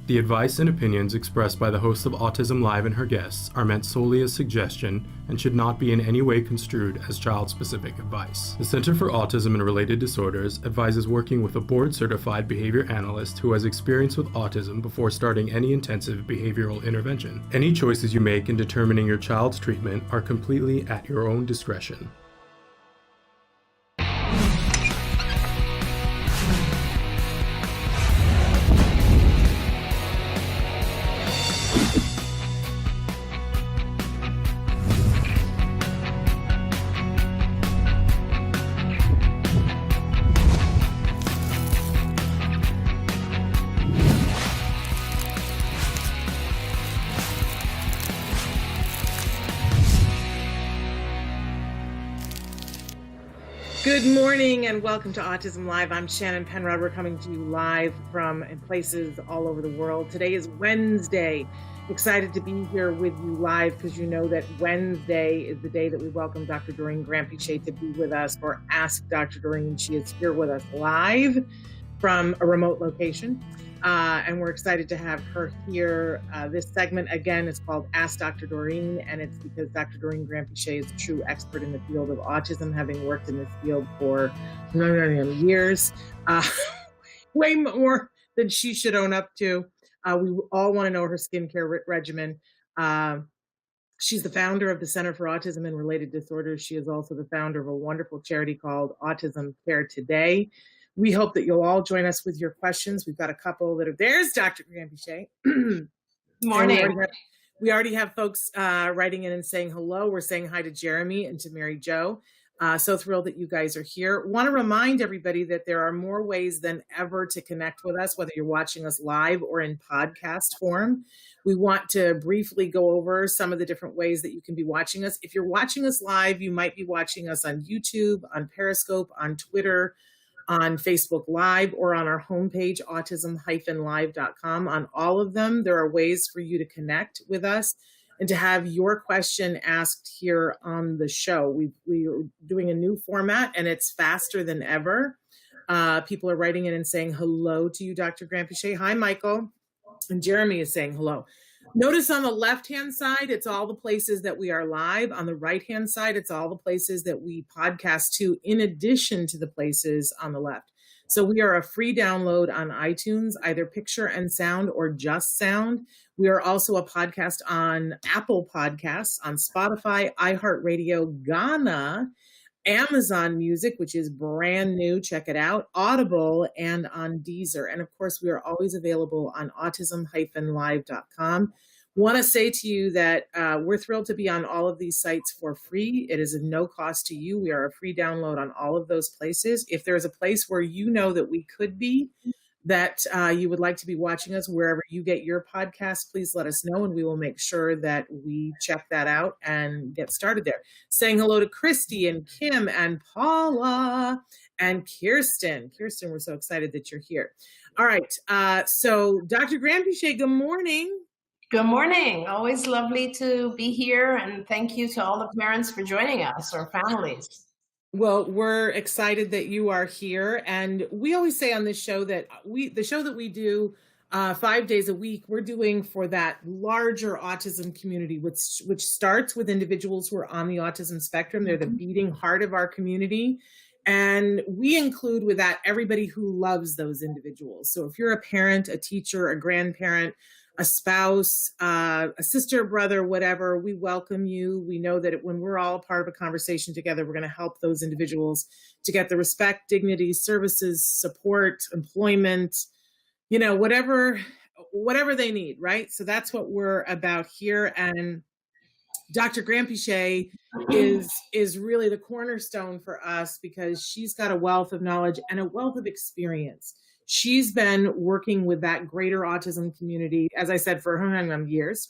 The advice and opinions expressed by the host of Autism-Live and her guests are meant solely as suggestion and should not be in any way construed as child-specific advice. The Center for Autism and Related Disorders advises working with a board-certified behavior analyst who has experience with autism before starting any intensive behavioral intervention. Any choices you make in determining your child's treatment are completely at your own discretion. Good morning and welcome to Autism Live. I'm Shannon Penrod. We're coming to you live from places all over the world. Today is Wednesday. Excited to be here with you live because you know that Wednesday is the day that we welcome Dr. Doreen December to be with us for Ask Dr. Doreen. She is here with us live from a remote location. And we're excited to have her here. This segment, again, is called Ask Dr. Doreen, and it's because Dr. Doreen December is a true expert in the field of autism, having worked in this field for years, way more than she should own up to. We all want to know her skincare regimen. She's the founder of the Center for Autism and Related Disorders. She is also the founder of a wonderful charity called Autism Care Today. We hope that you'll all join us with your questions. We've got a couple that are, there's Dr. December. Good morning. We already have folks writing in and saying hello. We're saying hi to Jeremy and to Mary Jo. So thrilled that you guys are here. Want to remind everybody that there are more ways than ever to connect with us, whether you're watching us live or in podcast form. We want to briefly go over some of the different ways that you can be watching us. If you're watching us live, you might be watching us on YouTube, on Periscope, on Twitter, on Facebook Live, or on our homepage, autism-live.com. On all of them, there are ways for you to connect with us and to have your question asked here on the show. We're doing a new format, and it's faster than ever. People are writing in and saying hello to you, Dr. December. Hi, Michael. And Jeremy is saying hello. Notice on the left-hand side, it's all the places that we are live. On the right-hand side, it's all the places that we podcast to, in addition to the places on the left. So we are a free download on iTunes, either picture and sound or just sound. We are also a podcast on Apple Podcasts, on Spotify, iHeartRadio, Ghana, Amazon Music, which is brand new, check it out, Audible, and on Deezer. And of course, we are always available on autism-live.com. Want to say to you that we're thrilled to be on all of these sites for free. It is of no cost to you. We are a free download on all of those places. If there's a place where you know that we could be, that you would like to be watching us, wherever you get your podcast, please let us know and we will make sure that we check that out and get started there. Saying hello to Christy and Kim and Paula and Kirsten. Kirsten, we're so excited that you're here. All right. So Dr. December, good morning. Good morning. Always lovely to be here. And thank you to all the parents for joining us, or families. Well, we're excited that you are here. And we always say on this show that the show that we do 5 days a week, we're doing for that larger autism community, which starts with individuals who are on the autism spectrum. They're the beating heart of our community. And we include with that everybody who loves those individuals. So if you're a parent, a teacher, a grandparent, a spouse, a sister, brother, whatever, we welcome you. We know that when we're all part of a conversation together, we're going to help those individuals to get the respect, dignity, services, support, employment, whatever they need, right? So that's what we're about here. And Dr. December is really the cornerstone for us because she's got a wealth of knowledge and a wealth of experience. She's been working with that greater autism community, as I said, for years.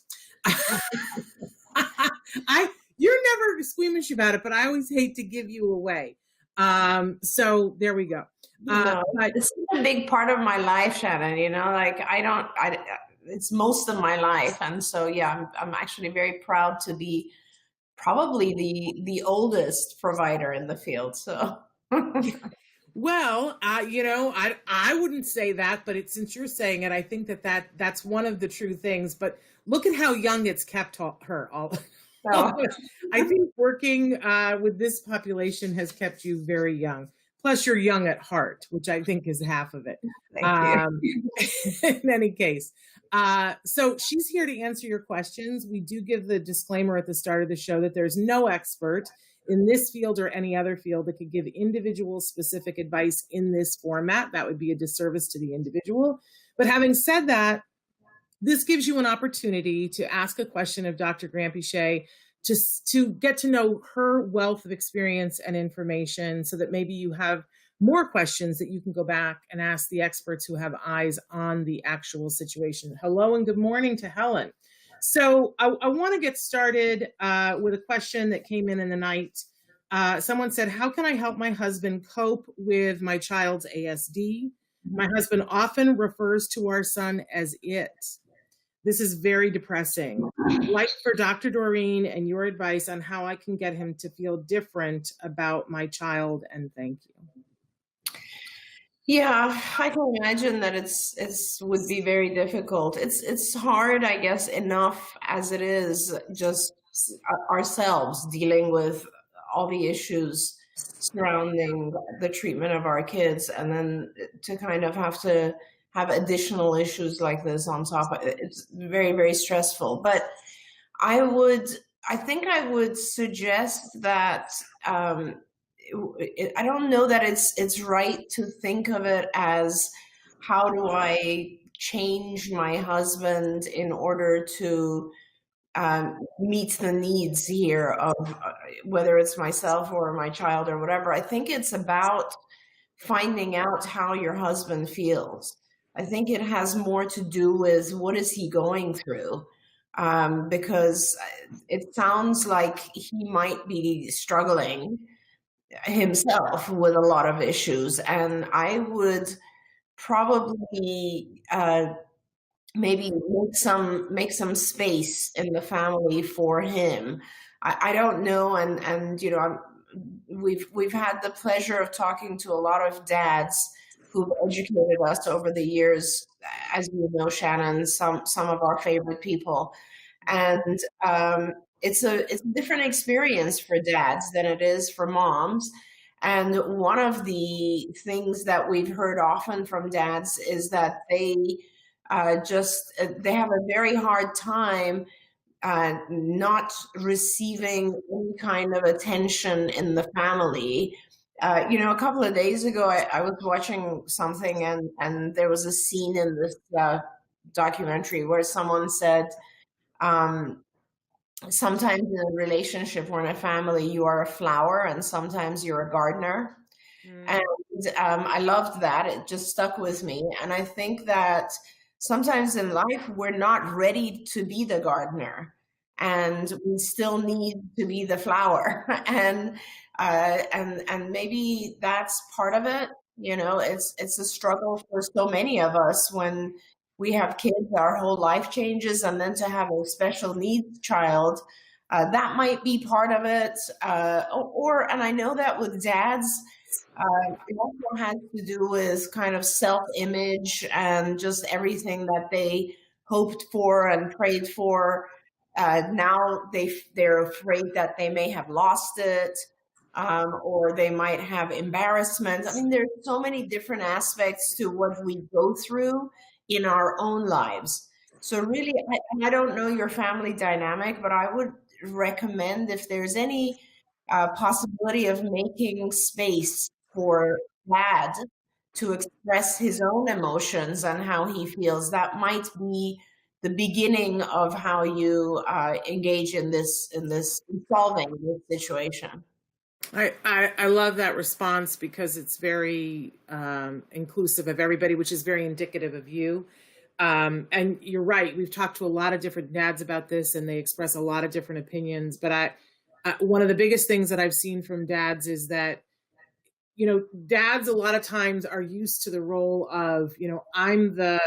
You're never squeamish about it, but I always hate to give you away. So there we go. It's a big part of my life, Shannon. It's most of my life, and so I'm actually very proud to be probably the oldest provider in the field. So. Well, I wouldn't say that, but since you're saying it, I think that's one of the true things. But look at how young it's kept her. So, I think working with this population has kept you very young. Plus, you're young at heart, which I think is half of it. thank you. In any case, so she's here to answer your questions. We do give the disclaimer at the start of the show that there's no expert in this field or any other field that could give individual specific advice in this format. That would be a disservice to the individual. But having said that, this gives you an opportunity to ask a question of Dr. Granpeesheh, to get to know her wealth of experience and information, so that maybe you have more questions that you can go back and ask the experts who have eyes on the actual situation. Hello and good morning to Helen. So I want to get started with a question that came in the night. Someone said, how can I help my husband cope with my child's ASD? My husband often refers to our son as it. This is very depressing. I'd like for Dr. Doreen and your advice on how I can get him to feel different about my child, and thank you. Yeah, I can imagine that it's would be very difficult. It's hard, I guess, enough as it is, just ourselves dealing with all the issues surrounding the treatment of our kids, and then to kind of have to have additional issues like this on top of it. It's very, very stressful. But I think I would suggest that I don't know that it's right to think of it as, how do I change my husband in order to meet the needs here of whether it's myself or my child or whatever. I think it's about finding out how your husband feels. I think it has more to do with what is he going through, because it sounds like he might be struggling himself with a lot of issues, and I would probably maybe make some space in the family for him. I don't know, and we've had the pleasure of talking to a lot of dads who've educated us over the years, as you know, Shannon, some of our favorite people, and it's a different experience for dads than it is for moms. And one of the things that we've heard often from dads is that they have a very hard time not receiving any kind of attention in the family. A couple of days ago, I was watching something, and there was a scene in this documentary where someone said, sometimes in a relationship or in a family, you are a flower, and sometimes you're a gardener. And I loved that. It just stuck with me. And I think that sometimes in life, we're not ready to be the gardener, and we still need to be the flower. And maybe that's part of it. It's a struggle for so many of us when we have kids, our whole life changes, and then to have a special needs child, that might be part of it. And I know that with dads, it also has to do with kind of self-image and just everything that they hoped for and prayed for. Now they're afraid that they may have lost it, or they might have embarrassment. I mean, there's so many different aspects to what we go through in our own lives. So really, I don't know your family dynamic, but I would recommend, if there's any possibility of making space for dad to express his own emotions and how he feels, that might be the beginning of how you engage in solving this situation. I love that response, because it's very inclusive of everybody, which is very indicative of you. And you're right. We've talked to a lot of different dads about this, and they express a lot of different opinions. But one of the biggest things that I've seen from dads is that, dads a lot of times are used to the role of, I'm the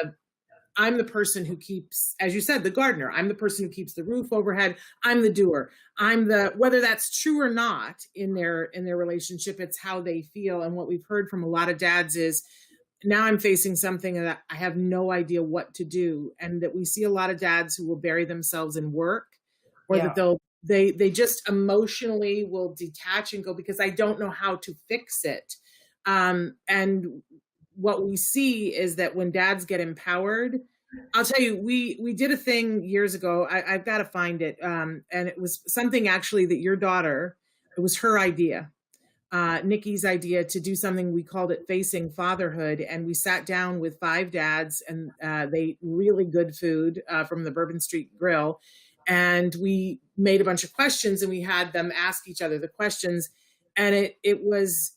I'm the person who keeps, as you said, the gardener. I'm the person who keeps the roof overhead. I'm the doer. Whether that's true or not in their relationship, it's how they feel. And what we've heard from a lot of dads is, now I'm facing something that I have no idea what to do. And that we see a lot of dads who will bury themselves in work, or that they just emotionally will detach and go, because I don't know how to fix it. And what we see is that when dads get empowered, I'll tell you, we did a thing years ago. I've got to find it. And it was something actually that your daughter, it was her idea. Nikki's idea to do something. We called it Facing Fatherhood, and we sat down with 5 dads, and they ate really good food from the Bourbon Street Grill, and we made a bunch of questions, and we had them ask each other the questions, and it was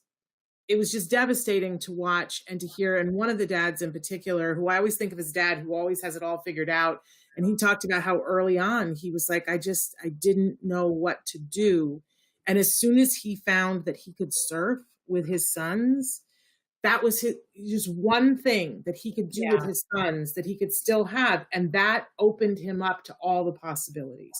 just devastating to watch and to hear. And one of the dads in particular, who I always think of as dad, who always has it all figured out, and he talked about how early on he was like, I didn't know what to do. And as soon as he found that he could surf with his sons, that was just one thing that he could do with his sons that he could still have. And that opened him up to all the possibilities.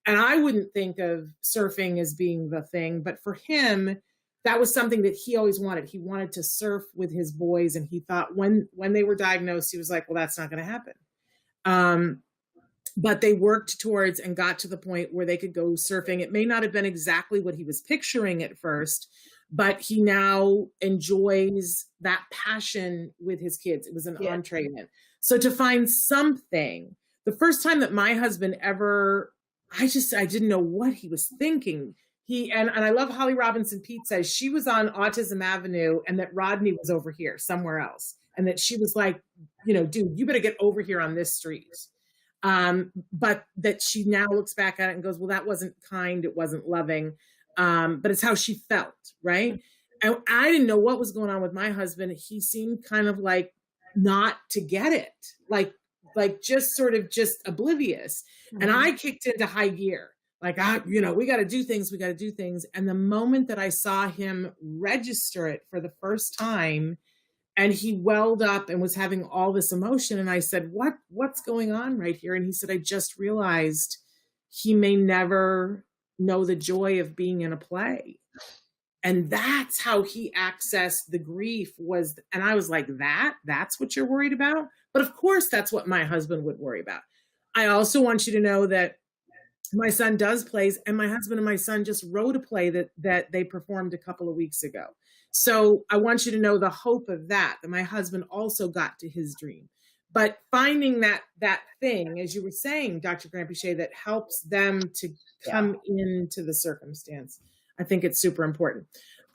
And I wouldn't think of surfing as being the thing, but for him, that was something that he always wanted. He wanted to surf with his boys. And he thought when they were diagnosed, he was like, well, that's not going to happen. But they worked towards and got to the point where they could go surfing. It may not have been exactly what he was picturing at first, but he now enjoys that passion with his kids. It was an entree in. So to find something, the first time that my husband ever, I didn't know what he was thinking. And I love Holly Robinson Pete says she was on Autism Avenue and that Rodney was over here somewhere else. And that she was like, dude, you better get over here on this street. But that she now looks back at it and goes, well, that wasn't kind. It wasn't loving. But it's how she felt. Right. And I didn't know what was going on with my husband. He seemed kind of like not to get it, like just sort of just oblivious. Mm-hmm. And I kicked into high gear. Like, we got to do things. We got to do things. And the moment that I saw him register it for the first time, and he welled up and was having all this emotion. And I said, what's going on right here? And he said, I just realized he may never know the joy of being in a play. And that's how he accessed the grief and I was like, that's what you're worried about? But of course, that's what my husband would worry about. I also want you to know that my son does plays, and my husband and my son just wrote a play that they performed a couple of weeks ago. So I want you to know the hope of that my husband also got to his dream. But finding that thing, as you were saying, Dr. Granpeesheh, that helps them to come into the circumstance. I think it's super important.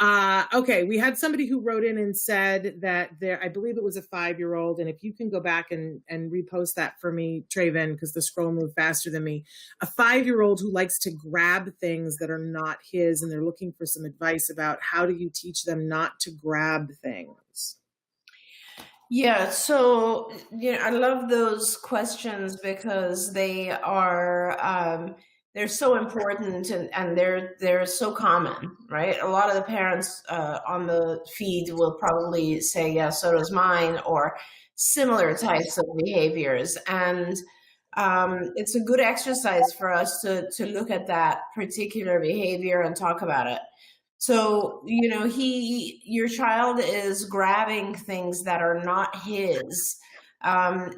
Okay, we had somebody who wrote in and said that I believe it was a 5-year-old, and if you can go back and repost that for me, Traven, because the scroll moved faster than me. A 5-year-old who likes to grab things that are not his, and they're looking for some advice about how do you teach them not to grab things? Yeah, so I love those questions because they are they're so important and they're so common, right? A lot of the parents on the feed will probably say, yeah, so does mine, or similar types of behaviors. And it's a good exercise for us to look at that particular behavior and talk about it. So, your child is grabbing things that are not his. And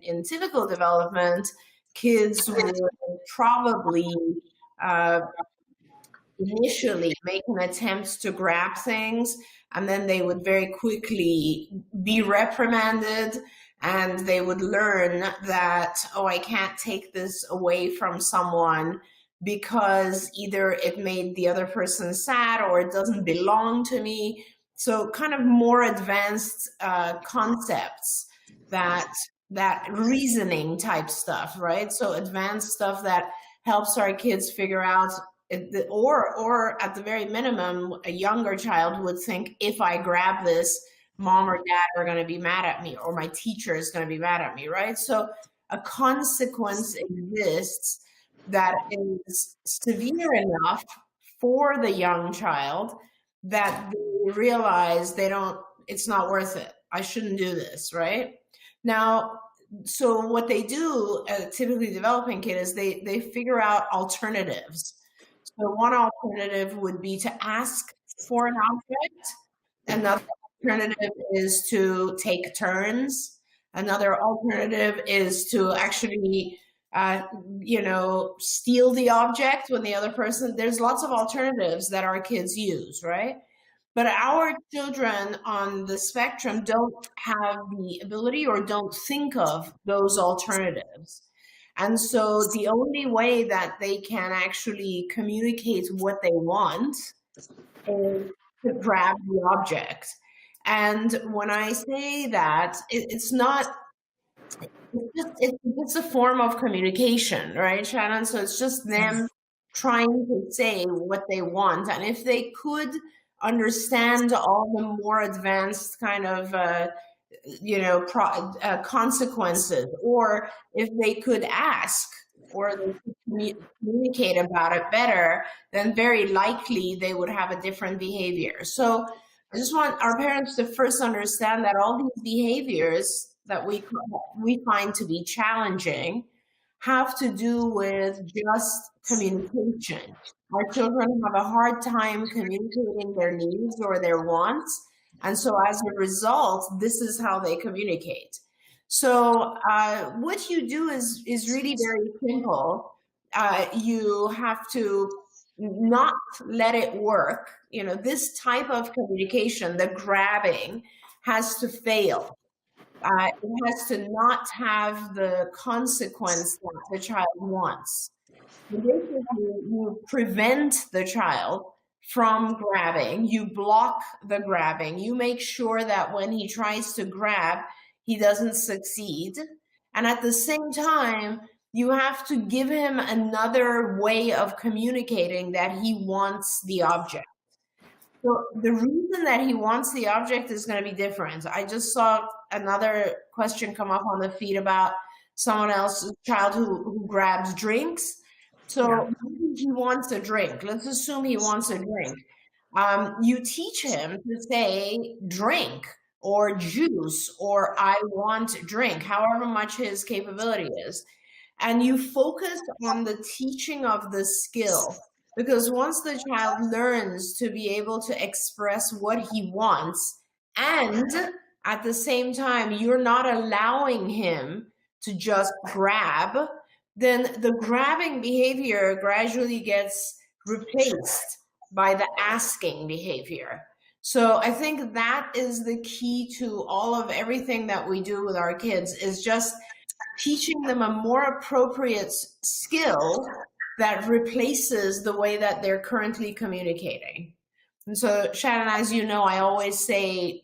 in typical development, kids will probably initially make an attempt to grab things, and then they would very quickly be reprimanded, and they would learn that, oh, I can't take this away from someone because either it made the other person sad or it doesn't belong to me. So kind of more advanced concepts that reasoning type stuff, right? So advanced stuff that helps our kids figure out, or at the very minimum, a younger child would think, if I grab this, mom or dad are going to be mad at me, or my teacher is going to be mad at me, right? So a consequence exists that is severe enough for the young child that they realize it's not worth it, I shouldn't do this, right? Now, so what they do, typically developing kid, is they figure out alternatives. So one alternative would be to ask for an object. Another alternative is to take turns. Another alternative is to actually, steal the object when the other person, there's lots of alternatives that our kids use, right? But our children on the spectrum don't have the ability or don't think of those alternatives. And so the only way that they can actually communicate what they want is to grab the object. And when I say that, it's just a form of communication, right, Shannon? So it's just them trying to say what they want. And if they could understand all the more advanced kind of consequences, or if they could ask or they could communicate about it better, then very likely they would have a different behavior. So I just want our parents to first understand that all these behaviors that we find to be challenging have to do with just communication. Our children have a hard time communicating their needs or their wants. And so as a result, this is how they communicate. So what you do is really very simple. You have to not let it work. This type of communication, the grabbing, has to fail. It has to not have the consequence that the child wants. Basically, you prevent the child from grabbing, you block the grabbing, you make sure that when he tries to grab, he doesn't succeed. And at the same time, you have to give him another way of communicating that he wants the object. So the reason that he wants the object is going to be different. I just saw another question come up on the feed about someone else's child who grabs drinks. So he wants a drink. Let's assume he wants a drink. You teach him to say drink or juice or I want drink, however much his capability is. And you focus on the teaching of the skill, because once the child learns to be able to express what he wants, and at the same time, you're not allowing him to just grab, then the grabbing behavior gradually gets replaced by the asking behavior. So I think that is the key to all of everything that we do with our kids, is just teaching them a more appropriate skill that replaces the way that they're currently communicating. And so, Shannon, as you know, I always say,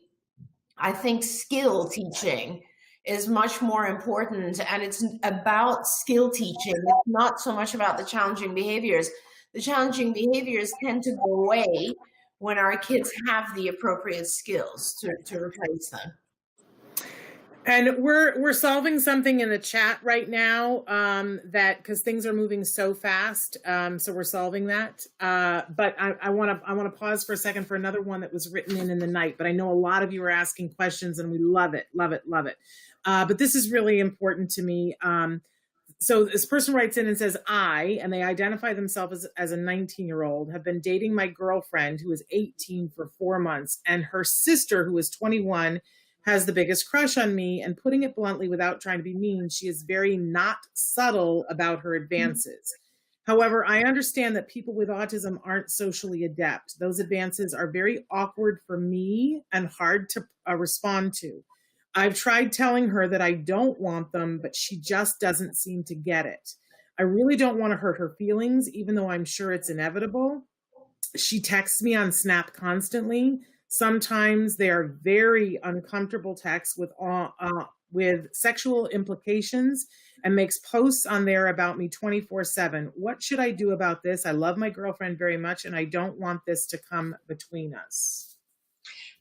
I think skill teaching is much more important, and it's about skill teaching. It's not so much about the challenging behaviors. The challenging behaviors tend to go away when our kids have the appropriate skills to replace them. And we're solving something in the chat right now that, because things are moving so fast, so we're solving that. But I want to pause for a second for another one that was written in the night. But I know a lot of you are asking questions, and we love it, love it, love it. But this is really important to me. So this person writes in and says, and they identify themselves as a 19-year-old, have been dating my girlfriend who is 18 for 4 months, and her sister, who is 21, has the biggest crush on me. And putting it bluntly, without trying to be mean, she is very not subtle about her advances. However, I understand that people with autism aren't socially adept. Those advances are very awkward for me and hard to respond to. I've tried telling her that I don't want them, but she just doesn't seem to get it. I really don't want to hurt her feelings, even though I'm sure it's inevitable. She texts me on Snap constantly. Sometimes they are very uncomfortable texts with sexual implications, and makes posts on there about me 24/7. What should I do about this? I love my girlfriend very much, and I don't want this to come between us.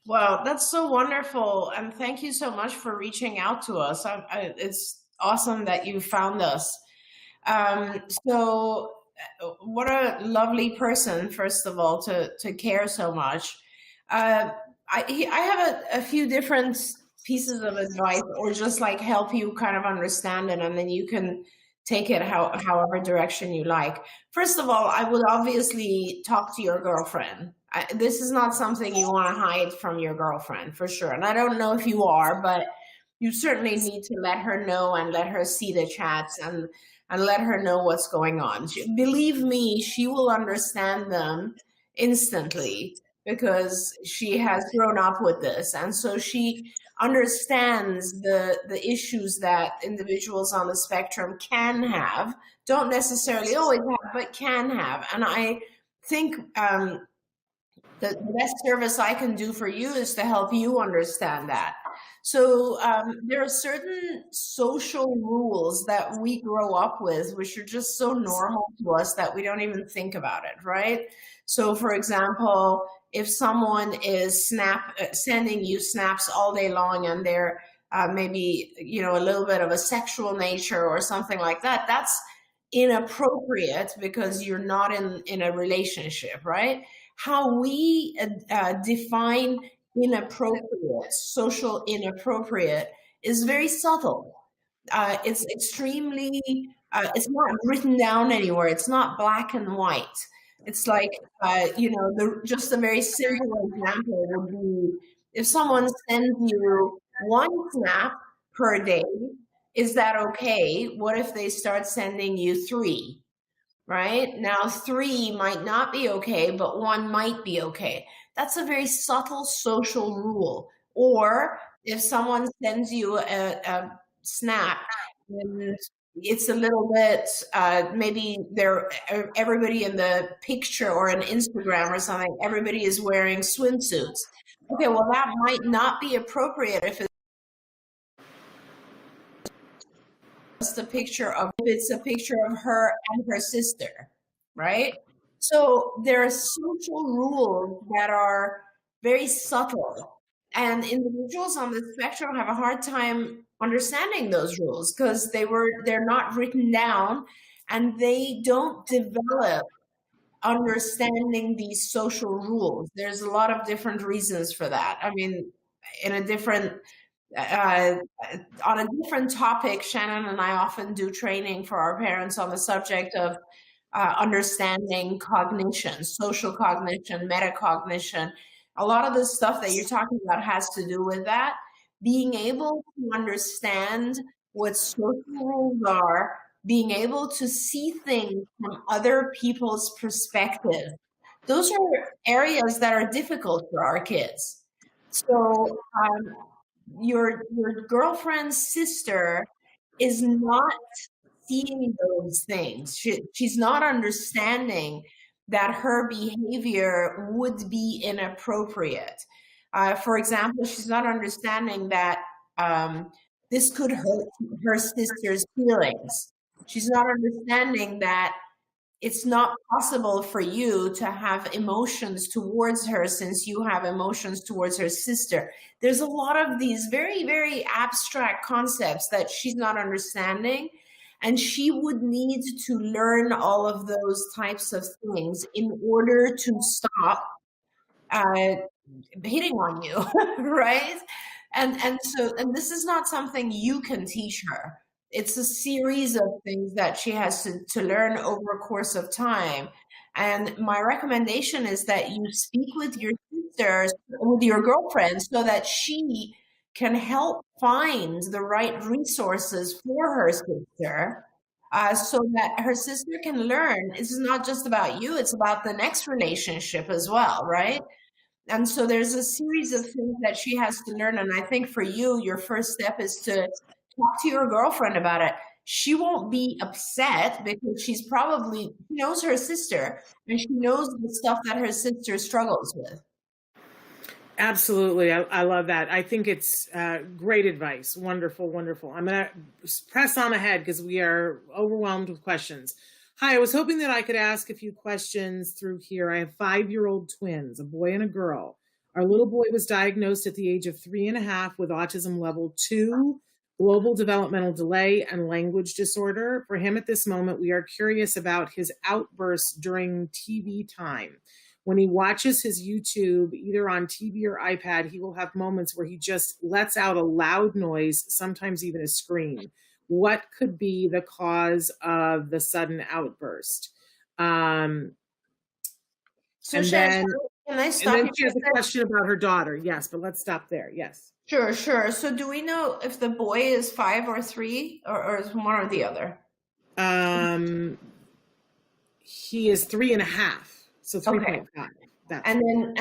Well, that's so wonderful. And thank you so much for reaching out to us. It's awesome that you found us. So what a lovely person, first of all, to care so much. I have a few different pieces of advice, or just like help you kind of understand it, and then you can take it however direction you like. First of all, I would obviously talk to your girlfriend. This is not something you want to hide from your girlfriend, for sure. And I don't know if you are, but you certainly need to let her know and let her see the chats and let her know what's going on. Believe me, she will understand them instantly because she has grown up with this. And so she understands the issues that individuals on the spectrum can have, don't necessarily always have, but can have. And I think the best service I can do for you is to help you understand that. So there are certain social rules that we grow up with, which are just so normal to us that we don't even think about it, right? So for example, if someone is sending you snaps all day long and they're maybe, you know, a little bit of a sexual nature or something like that, that's inappropriate because you're not in a relationship, right? How we define inappropriate, social inappropriate, is very subtle. It's extremely, it's not written down anywhere. It's not black and white. It's like, you know, just a very simple example would be if someone sends you one snap per day, is that okay? What if they start sending you 3? Right? Now 3 might not be okay, but 1 might be okay. That's a very subtle social rule. Or if someone sends you a snap and it's a little bit, maybe everybody in the picture or an Instagram or something, everybody is wearing swimsuits. Okay, well, that might not be appropriate if it's a picture of her and her sister, right? So there are social rules that are very subtle, and individuals on the spectrum have a hard time understanding those rules because they're not written down, and they don't develop understanding these social rules. There's a lot of different reasons for that. I mean, in a different on a different topic, Shannon and I often do training for our parents on the subject of understanding cognition, social cognition, metacognition. A lot of the stuff that you're talking about has to do with that. Being able to understand what social rules are, being able to see things from other people's perspective. Those are areas that are difficult for our kids. So your girlfriend's sister is not seeing those things. She's not understanding that her behavior would be inappropriate. For example, she's not understanding that this could hurt her sister's feelings. She's not understanding that it's not possible for you to have emotions towards her since you have emotions towards her sister. There's a lot of these very, very abstract concepts that she's not understanding, and she would need to learn all of those types of things in order to stop hitting on you, right? And this is not something you can teach her. It's a series of things that she has to learn over a course of time. And my recommendation is that you speak with your sister, with your girlfriend, so that she can help find the right resources for her sister, so that her sister can learn. This is not just about you, it's about the next relationship as well, right? And so there's a series of things that she has to learn. And I think for you, your first step is to talk to your girlfriend about it. She won't be upset because she knows her sister and she knows the stuff that her sister struggles with. Absolutely. I love that. I think it's great advice. Wonderful, wonderful. I'm going to press on ahead because we are overwhelmed with questions. Hi, I was hoping that I could ask a few questions through here. I have 5-year-old twins, a boy and a girl. Our little boy was diagnosed at the age of 3.5 with autism level 2, global developmental delay, and language disorder. For him at this moment, we are curious about his outbursts during TV time. When he watches his YouTube, either on TV or iPad, he will have moments where he just lets out a loud noise, sometimes even a scream. What could be the cause of the sudden outburst? So And Shan, then, can I and stop then you she for has a a second? question about her daughter. Yes, but let's stop there. Yes. Sure. So do we know if the boy is 5 or 3, or is one or the other? He is 3.5, so 3.5. That's And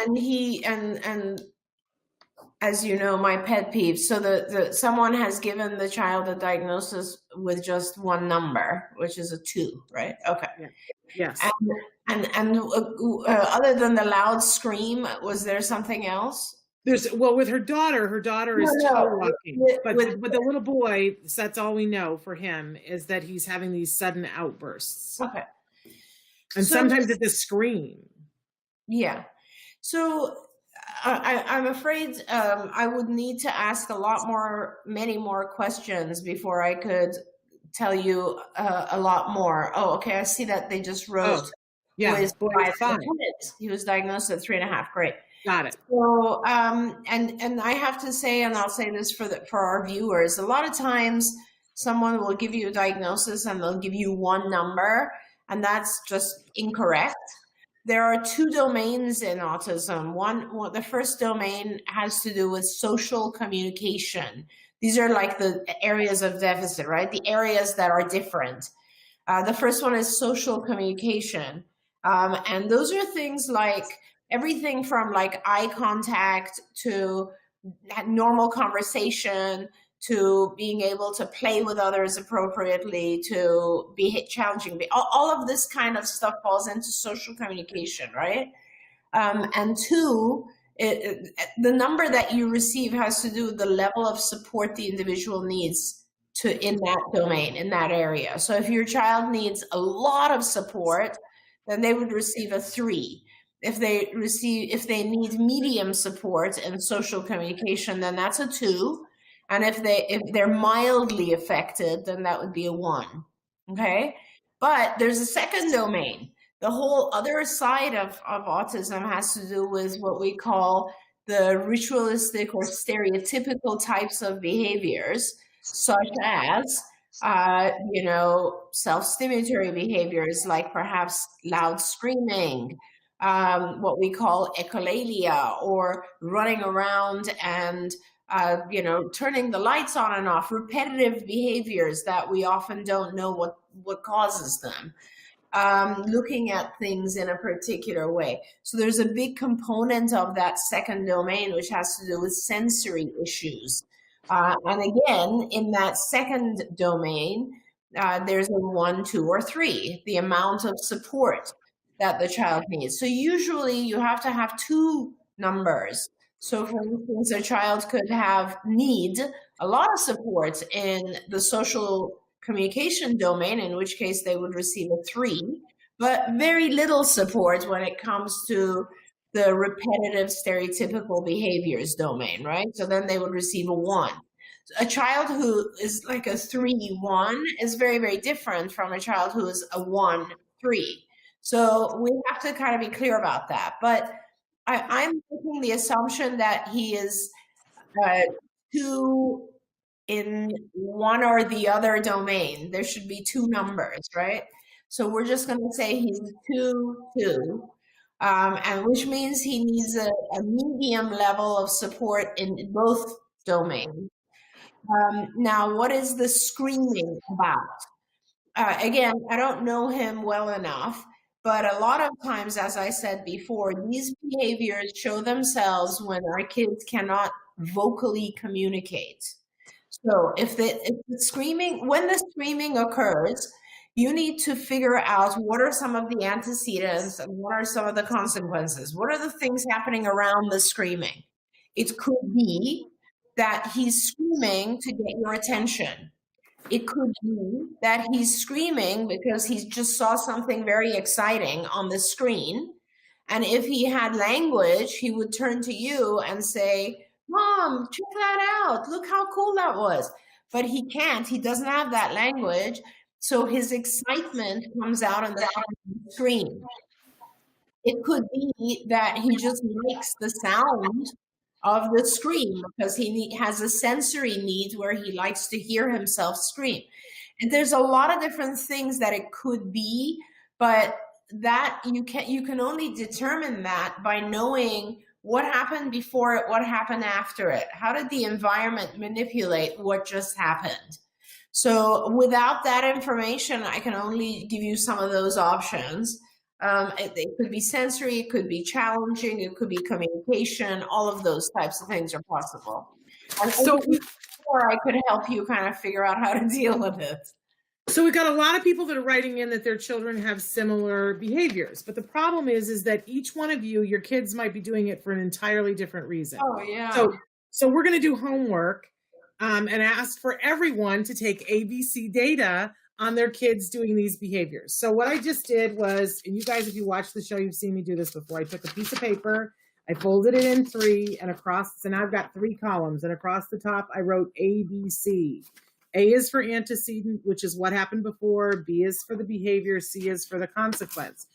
as you know, my pet peeve. So the someone has given the child a diagnosis with just one number, which is a 2, right? Okay. yeah. Yes. And other than the loud scream, was there something else? With her daughter is No, toe walking, but with- the little boy, that's all we know for him, is that he's having these sudden outbursts, Okay. and So- sometimes it's a scream. Yeah. So I'm afraid I would need to ask many more questions before I could tell you a lot more. Oh, okay. I see that they just wrote. Yeah, was boy is 5. He was diagnosed at 3.5. Great. Got it. So, and I have to say, and I'll say this for our viewers, a lot of times someone will give you a diagnosis and they'll give you one number, and that's just incorrect. There are 2 domains in autism. The first domain has to do with social communication. These are like the areas of deficit, right? The areas that are different. The first one is social communication. And those are things like everything from like eye contact to normal conversation to being able to play with others appropriately, to be challenging. All of this kind of stuff falls into social communication, right? And 2, the number that you receive has to do with the level of support the individual needs in that domain, in that area. So if your child needs a lot of support, then they would receive a 3. If they need medium support and social communication, then that's a 2. And if they're mildly affected, then that would be a 1. Okay. But there's a second domain. The whole other side of autism has to do with what we call the ritualistic or stereotypical types of behaviors, such as self-stimulatory behaviors like perhaps loud screaming, what we call echolalia, or running around and turning the lights on and off, repetitive behaviors that we often don't know what causes them, looking at things in a particular way. So there's a big component of that second domain which has to do with sensory issues. And again, in that second domain, there's a 1, 2, or 3, the amount of support that the child needs. So usually you have to have 2 numbers. So for instance, a child could need a lot of support in the social communication domain, in which case they would receive a 3, but very little support when it comes to the repetitive stereotypical behaviors domain, right? So then they would receive a 1. A child who is like a 3-1 is very, very different from a child who is a 1-3. So we have to kind of be clear about that. But I'm making the assumption that he is 2 in one or the other domain. There should be 2 numbers, right? So we're just going to say he's 2, and which means he needs a medium level of support in both domains. Now, what is the screaming about? Again, I don't know him well enough, but a lot of times, as I said before, these behaviors show themselves when our kids cannot vocally communicate. So if the screaming occurs, you need to figure out what are some of the antecedents and what are some of the consequences. What are the things happening around the screaming? It could be that he's screaming to get your attention. It could be that he's screaming because he just saw something very exciting on the screen. And if he had language, he would turn to you and say, "Mom, check that out. Look how cool that was." But he can't. He doesn't have that language. So his excitement comes out on the screen. It could be that he just likes the sound of the scream because has a sensory need where he likes to hear himself scream. And there's a lot of different things that it could be, but that you can only determine that by knowing what happened before it, what happened after it. How did the environment manipulate what just happened? So without that information, I can only give you some of those options. It could be sensory, it could be challenging, it could be communication, all of those types of things are possible. And so I could help you kind of figure out how to deal with it. So we've got a lot of people that are writing in that their children have similar behaviors, but the problem is that each one of you, your kids might be doing it for an entirely different reason. Oh, yeah. So we're going to do homework and ask for everyone to take ABC data on their kids doing these behaviors. So what I just did was, and you guys, if you watch the show, you've seen me do this before. I took a piece of paper, I folded it in 3 and across, so now I've got 3 columns, and across the top, I wrote ABC. A is for antecedent, which is what happened before. B is for the behavior. C is for the consequence.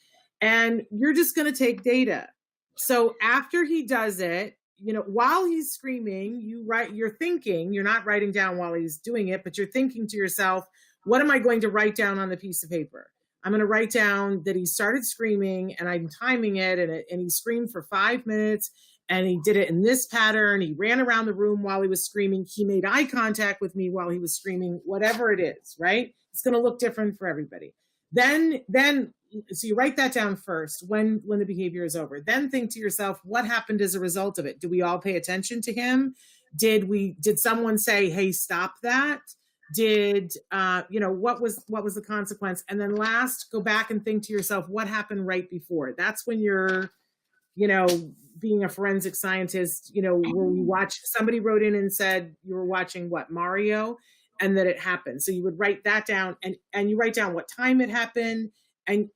And you're just going to take data. So after he does it, while he's screaming, you're thinking, you're not writing down while he's doing it, but you're thinking to yourself, what am I going to write down on the piece of paper? I'm going to write down that he started screaming and I'm timing it, and he screamed for 5 minutes and he did it in this pattern. He ran around the room while he was screaming. He made eye contact with me while he was screaming, whatever it is, right? It's going to look different for everybody. Then, so you write that down first when the behavior is over. Then think to yourself, what happened as a result of it? Do we all pay attention to him? Did someone say, hey, stop that? What was the consequence? And then last, go back and think to yourself, what happened right before? That's when you're, being a forensic scientist, where we watch, somebody wrote in and said you were watching what, Mario, and that it happened. So you would write that down and you write down what time it happened and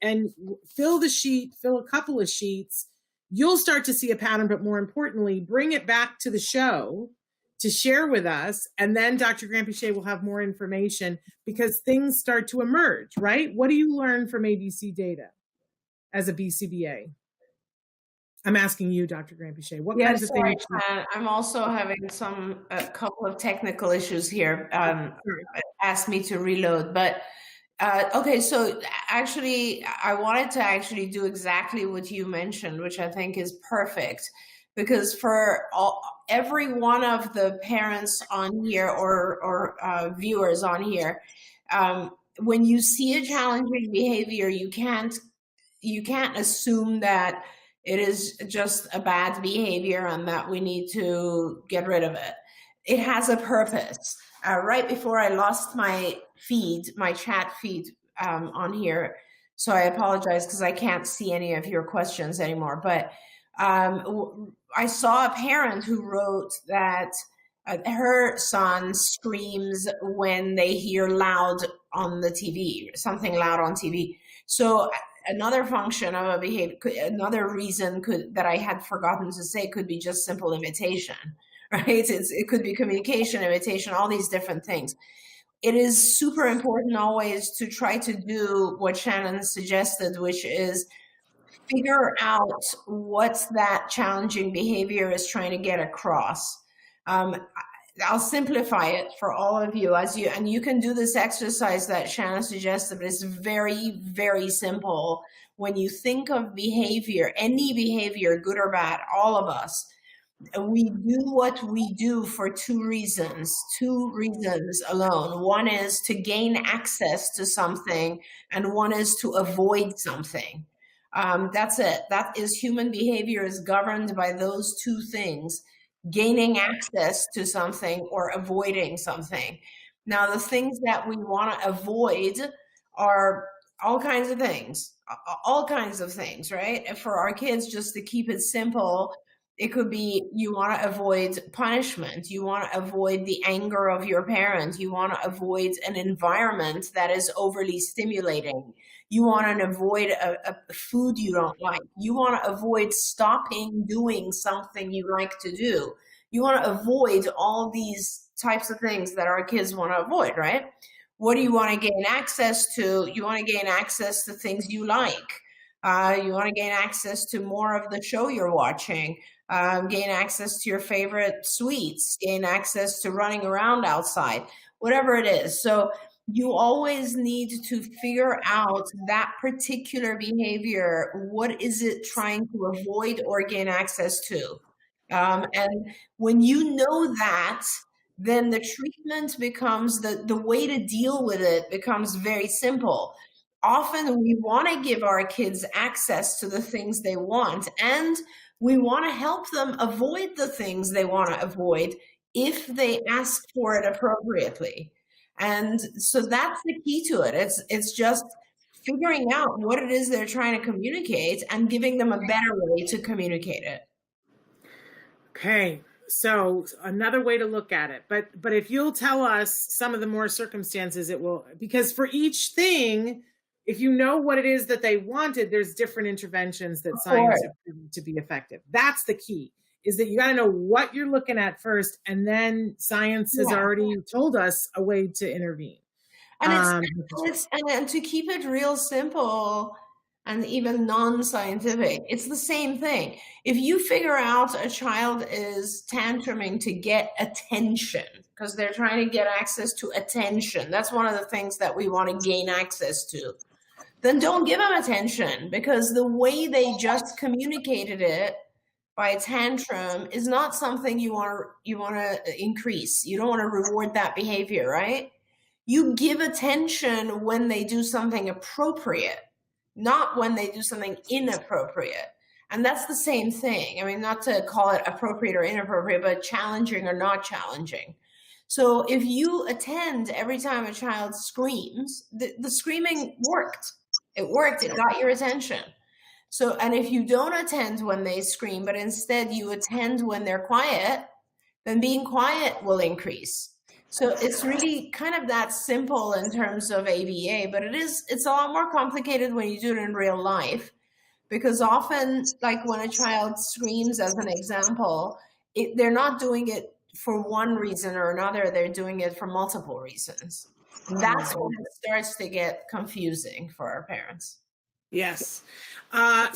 fill a couple of sheets. You'll start to see a pattern, but more importantly, bring it back to the show to share with us. And then Dr. Granpeesheh will have more information because things start to emerge, right? What do you learn from ABC data as a BCBA? I'm asking you, Dr. Granpeesheh, what kinds of things? I'm also having a couple of technical issues here. Asked me to reload, but okay. So actually, I wanted to actually do exactly what you mentioned, which I think is perfect, because for every one of the parents on here or viewers on here, when you see a challenging behavior, you can't assume that it is just a bad behavior and that we need to get rid of it. It has a purpose. Right before I lost my chat feed on here, so I apologize because I can't see any of your questions anymore, but I saw a parent who wrote that her son screams when they hear loud on the TV, something loud on TV. So another function of a behavior, another reason that I had forgotten to say could be just simple imitation, right? It could be communication, imitation, all these different things. It is super important always to try to do what Shannon suggested, which is figure out what that challenging behavior is trying to get across. I'll simplify it for all of you and you can do this exercise that Shannon suggested, but it's very, very simple. When you think of behavior, any behavior, good or bad, all of us, we do what we do for 2 reasons alone. One is to gain access to something, and one is to avoid something. That's it. That is, human behavior is governed by those 2 things. Gaining access to something or avoiding something. Now, the things that we want to avoid are all kinds of things, right? And for our kids, just to keep it simple, it could be you want to avoid punishment. You want to avoid the anger of your parent. You want to avoid an environment that is overly stimulating. You want to avoid a food you don't like. You want to avoid stopping doing something you like to do. You want to avoid all these types of things that our kids want to avoid, right? What do you want to gain access to? You want to gain access to things you like. You want to gain access to more of the show you're watching, gain access to your favorite sweets, gain access to running around outside, whatever it is. So you always need to figure out that particular behavior. What is it trying to avoid or gain access to? And when you know that, then the treatment becomes, the way to deal with it becomes very simple. Often we want to give our kids access to the things they want, and we want to help them avoid the things they want to avoid if they ask for it appropriately. And so that's the key to it. It's just figuring out what it is they're trying to communicate and giving them a better way to communicate it. Okay, so another way to look at it, but if you'll tell us some of the more circumstances, it will, because for each thing, if you know what it is that they wanted, there's different interventions that science have proven to be effective. That's the key, is that you got to know what you're looking at first, and then science has already told us a way to intervene. And and to keep it real simple and even non-scientific, it's the same thing. If you figure out a child is tantruming to get attention, because they're trying to get access to attention, that's one of the things that we want to gain access to, then don't give them attention, because the way they just communicated it by tantrum is not something you want to increase. You don't want to reward that behavior, right? You give attention when they do something appropriate, not when they do something inappropriate. And that's the same thing. I mean, not to call it appropriate or inappropriate, but challenging or not challenging. So if you attend every time a child screams, the screaming worked. It worked. It got your attention. So, and if you don't attend when they scream, but instead you attend when they're quiet, then being quiet will increase. So it's really kind of that simple in terms of ABA, but it's a lot more complicated when you do it in real life, because often, like when a child screams, as an example, they're not doing it for one reason or another, they're doing it for multiple reasons. That's when it starts to get confusing for our parents. Yes. I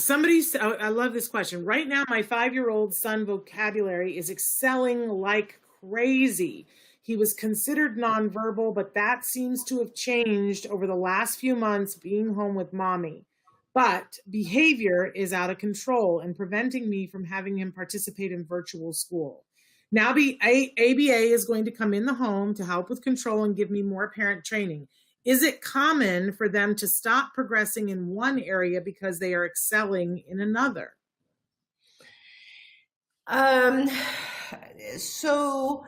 love this question. Right now, my 5-year-old son vocabulary is excelling like crazy. He was considered nonverbal, but that seems to have changed over the last few months being home with mommy. But behavior is out of control and preventing me from having him participate in virtual school. Now the ABA is going to come in the home to help with control and give me more parent training. Is it common for them to stop progressing in one area because they are excelling in another? So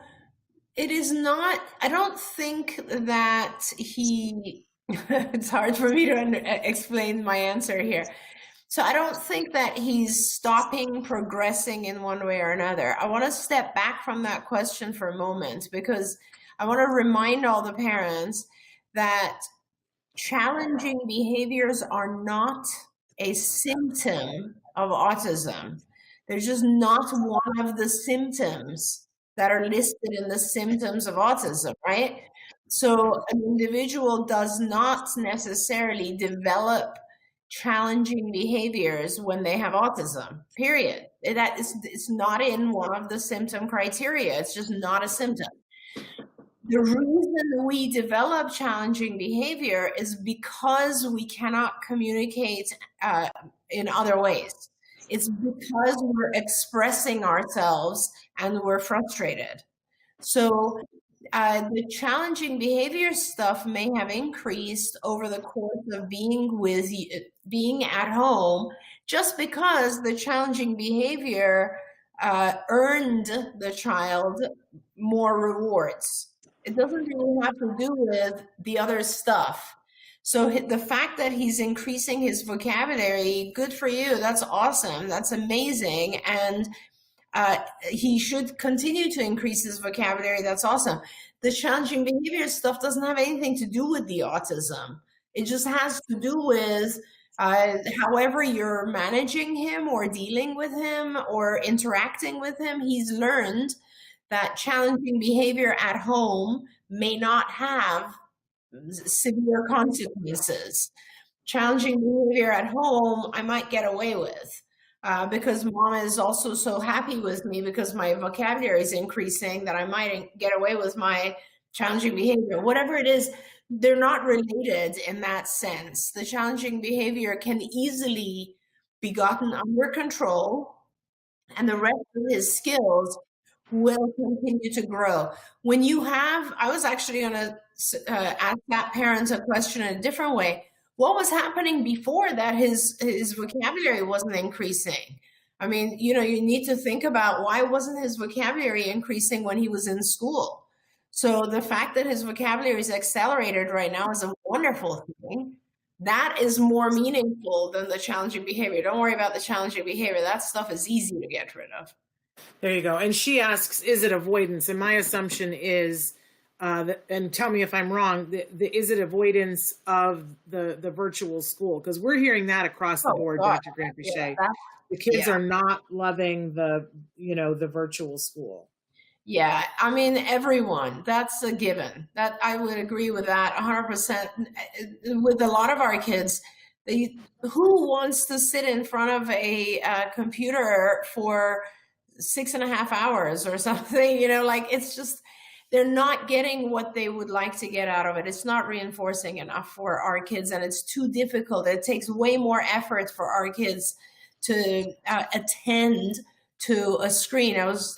it is not, I don't think that it's hard for me to explain my answer here. So I don't think that he's stopping progressing in one way or another. I want to step back from that question for a moment, because I want to remind all the parents that challenging behaviors are not a symptom of autism. They're just not one of the symptoms that are listed in the symptoms of autism, right? So an individual does not necessarily develop challenging behaviors when they have autism, period. It's not in one of the symptom criteria. It's just not a symptom. The reason we develop challenging behavior is because we cannot communicate in other ways. It's because we're expressing ourselves and we're frustrated. So the challenging behavior stuff may have increased over the course of being at home, just because the challenging behavior earned the child more rewards. It doesn't really have to do with the other stuff. So the fact that he's increasing his vocabulary, good for you. That's awesome. That's amazing. And he should continue to increase his vocabulary. That's awesome. The challenging behavior stuff doesn't have anything to do with the autism. It just has to do with however you're managing him or dealing with him or interacting with him. He's learned that challenging behavior at home may not have severe consequences. challenging behavior at home, I might get away with. Because mom is also so happy with me because my vocabulary is increasing that I might get away with my challenging behavior. Whatever it is, they're not related in that sense. The challenging behavior can easily be gotten under control, and the rest of his skills will continue to grow. When you have, I was actually going to ask that parent a question in a different way. What was happening before that his vocabulary wasn't increasing? I mean, you know, you need to think about why wasn't his vocabulary increasing when he was in school? So the fact that his vocabulary is accelerated right now is a wonderful thing. That is more meaningful than the challenging behavior. Don't worry about the challenging behavior. That stuff is easy to get rid of. There you go. And she asks, is it avoidance? And my assumption is, and tell me if I'm wrong, is it avoidance of the virtual school? Because we're hearing that across the board, God. Dr. Grant Boucher. Yeah, the kids are not loving the virtual school. Yeah, I mean, everyone, that's a given. That I would agree with that 100%. With a lot of our kids, who wants to sit in front of a computer for 6.5 hours or something? You know, like, it's just, they're not getting what they would like to get out of it. It's not reinforcing enough for our kids, and it's too difficult. It takes way more effort for our kids to attend to a screen. I was,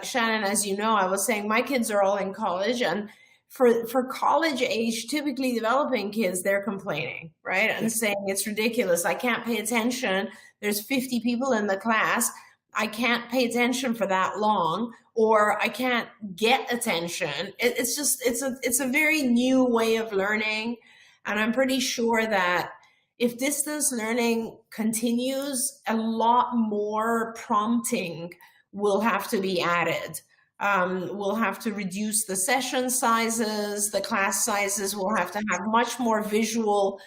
Shannon, as you know, I was saying my kids are all in college, and for college age, typically developing kids, they're complaining, right? And saying it's ridiculous. I can't pay attention. There's 50 people in the class. I can't pay attention for that long, or I can't get attention. It's just, it's a very new way of learning. And I'm pretty sure that if distance learning continues, a lot more prompting will have to be added. We'll have to reduce the session sizes, the class sizes. We'll have to have much more visual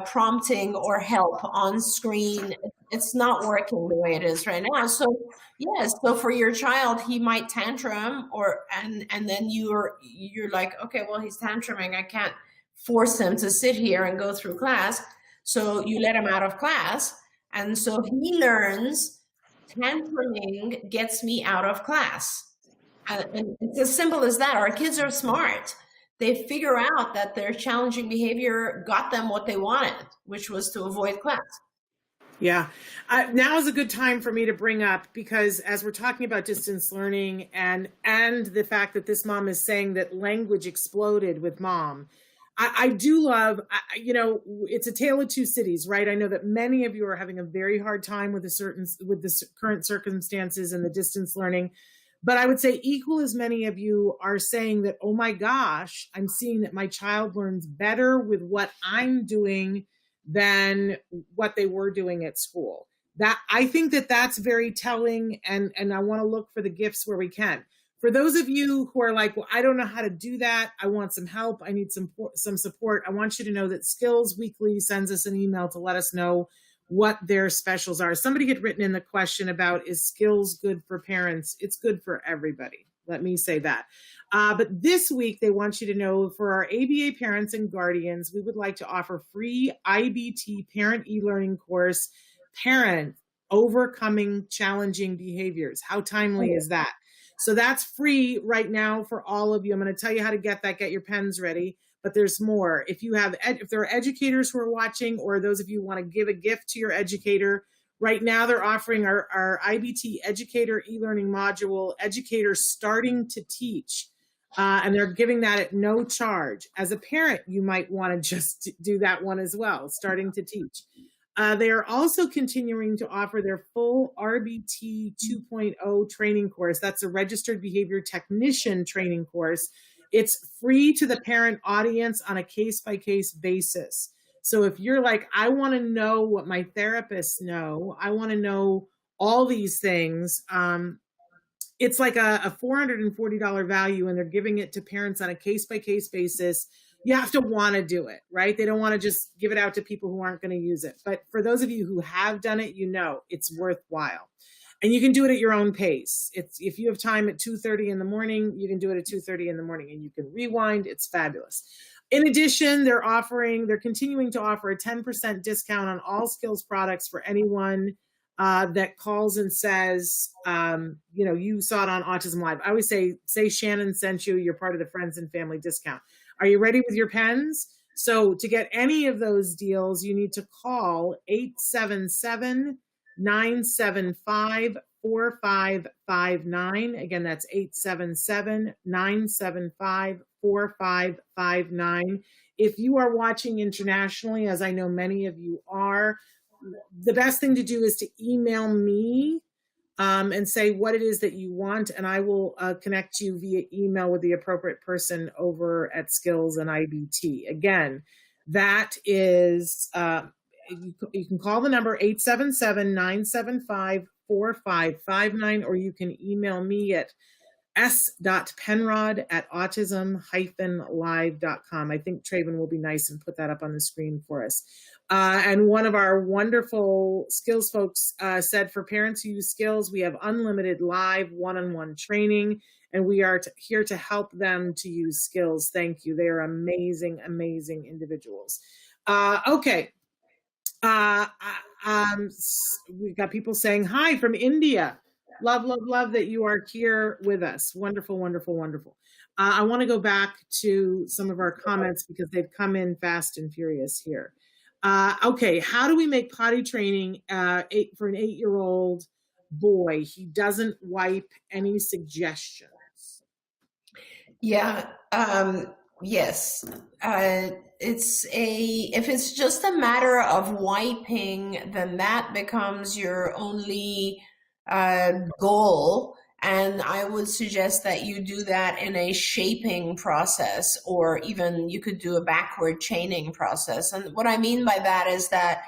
prompting or help on screen. It's not working the way it is right now. So yes, so for your child, he might tantrum, and then you're like, okay, well, he's tantruming. I can't force him to sit here and go through class. So you let him out of class. And so he learns tantruming gets me out of class. And it's as simple as that. Our kids are smart. They figure out that their challenging behavior got them what they wanted, which was to avoid class. Yeah. Now is a good time for me to bring up, because as we're talking about distance learning and the fact that this mom is saying that language exploded with mom, I do love, it's a tale of two cities, right? I know that many of you are having a very hard time with the current circumstances and the distance learning. But I would say equal as many of you are saying that, oh my gosh, I'm seeing that my child learns better with what I'm doing than what they were doing at school. That, I think that that's very telling, and I want to look for the gifts where we can. For those of you who are like, well, I don't know how to do that, I want some help, I need some support, I want you to know that Skills Weekly sends us an email to let us know what their specials are. Somebody had written in the question about, is skills good for parents? It's good for everybody. Let me say that. But this week, they want you to know, for our ABA parents and guardians, we would like to offer free IBT parent e-learning course, Parent Overcoming Challenging Behaviors. How timely is that? So that's free right now for all of you. I'm going to tell you how to get that. Get your pens ready. But there's more. If there are educators who are watching, or those of you who want to give a gift to your educator, right now they're offering our IBT educator e-learning module, Educators Starting to Teach. And they're giving that at no charge. As a parent, you might want to just do that one as well, Starting to Teach. They are also continuing to offer their full RBT 2.0 training course. That's a registered behavior technician training course. It's free to the parent audience on a case-by-case basis. So if you're like, I want to know what my therapists know, I want to know all these things, it's like a $440 value, and they're giving it to parents on a case-by-case basis. You have to want to do it, right? They don't want to just give it out to people who aren't going to use it. But for those of you who have done it, you know it's worthwhile. And you can do it at your own pace. If you have time at 2:30 in the morning, you can do it at 2:30 in the morning, and you can rewind. It's fabulous. In addition, they're continuing to offer a 10% discount on all skills products for anyone that calls and says, you saw it on Autism Live. I always say Shannon sent you, you're part of the friends and family discount. Are you ready with your pens? So to get any of those deals, you need to call 877-975-4559. Again, that's 877-975-4559. If you are watching internationally, as I know many of you are, the best thing to do is to email me and say what it is that you want, and I will connect you via email with the appropriate person over at Skills and IBT. Again, that is, you can call the number 877-975-4559, or you can email me at s.penrod@autism-live.com. I think Traven will be nice and put that up on the screen for us. And one of our wonderful skills folks said, for parents who use skills, we have unlimited live one-on-one training, and we are here to help them to use skills. Thank you. They are amazing, amazing individuals. Okay. We've got people saying hi from India. Love, love, love that you are here with us. Wonderful, wonderful, wonderful. I want to go back to some of our comments because they've come in fast and furious here. Okay, how do we make potty training for an 8-year-old boy? He doesn't wipe. Any suggestions? Yeah, yes. If it's just a matter of wiping, then that becomes your only goal. And I would suggest that you do that in a shaping process, or even you could do a backward chaining process. And what I mean by that is that,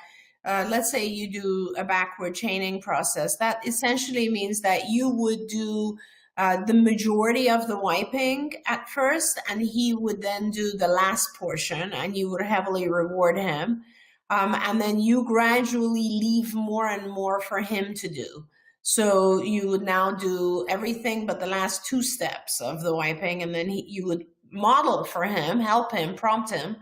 let's say you do a backward chaining process. That essentially means that you would do the majority of the wiping at first, and he would then do the last portion, and you would heavily reward him. And then you gradually leave more and more for him to do. So you would now do everything but the last 2 steps of the wiping, and then you would model for him, help him, prompt him,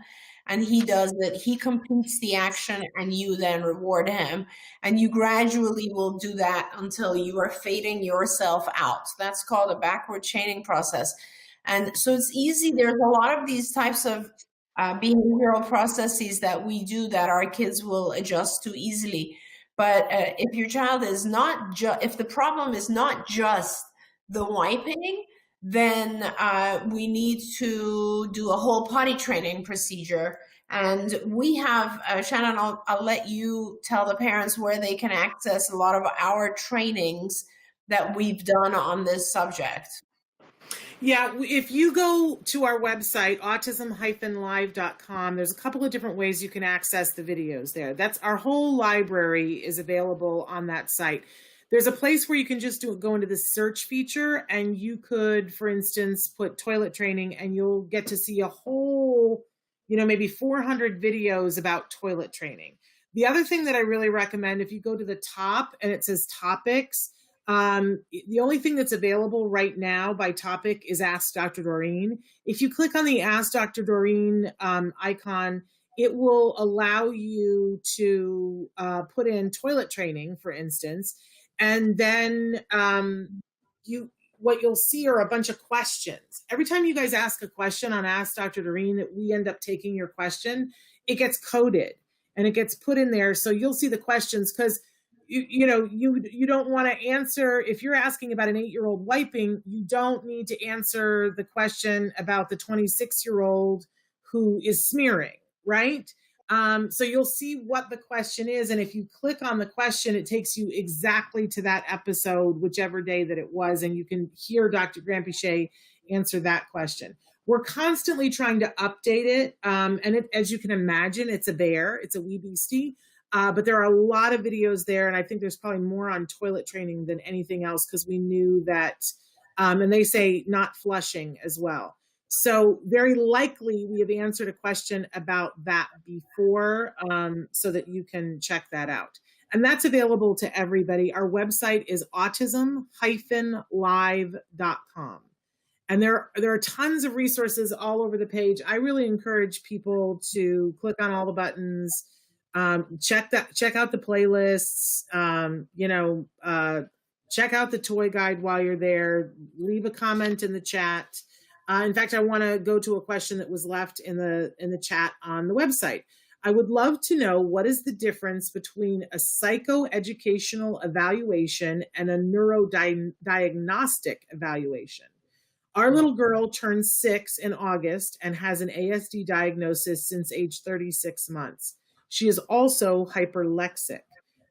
and he does it. He completes the action, and you then reward him. And you gradually will do that until you are fading yourself out. That's called a backward chaining process. And so it's easy. There's a lot of these types of behavioral processes that we do that our kids will adjust to easily. But if your child is not if the problem is not just the wiping, then we need to do a whole potty training procedure. And we have, Shannon, I'll let you tell the parents where they can access a lot of our trainings that we've done on this subject. Yeah, if you go to our website, autism-live.com, there's a couple of different ways you can access the videos there. That's our whole library is available on that site. There's a place where you can just go into the search feature, and you could, for instance, put toilet training, and you'll get to see a whole, maybe 400 videos about toilet training. The other thing that I really recommend, if you go to the top and it says topics, the only thing that's available right now by topic is Ask Dr. Doreen. If you click on the Ask Dr. Doreen icon, it will allow you to put in toilet training, for instance, and then what you'll see are a bunch of questions. Every time you guys ask a question on Ask Dr. Doreen, that we end up taking your question, it gets coded and it gets put in there. So you'll see the questions, because you don't want to answer, if you're asking about an 8-year-old wiping, you don't need to answer the question about the 26-year-old who is smearing, right? So you'll see what the question is. And if you click on the question, it takes you exactly to that episode, whichever day that it was. And you can hear Dr. Granpeesheh answer that question. We're constantly trying to update it. As you can imagine, it's a bear, it's a wee beastie. But there are a lot of videos there, and I think there's probably more on toilet training than anything else, because we knew that, and they say not flushing as well. So very likely we have answered a question about that before, so that you can check that out. And that's available to everybody. Our website is autism-live.com. And there are tons of resources all over the page. I really encourage people to click on all the buttons, check out the playlists, check out the toy guide while you're there, leave a comment in the chat. In fact, I want to go to a question that was left in the chat on the website. I would love to know, what is the difference between a psychoeducational evaluation and a neurodiagnostic evaluation? Our little girl turned 6 in August and has an ASD diagnosis since age 36 months. She is also hyperlexic.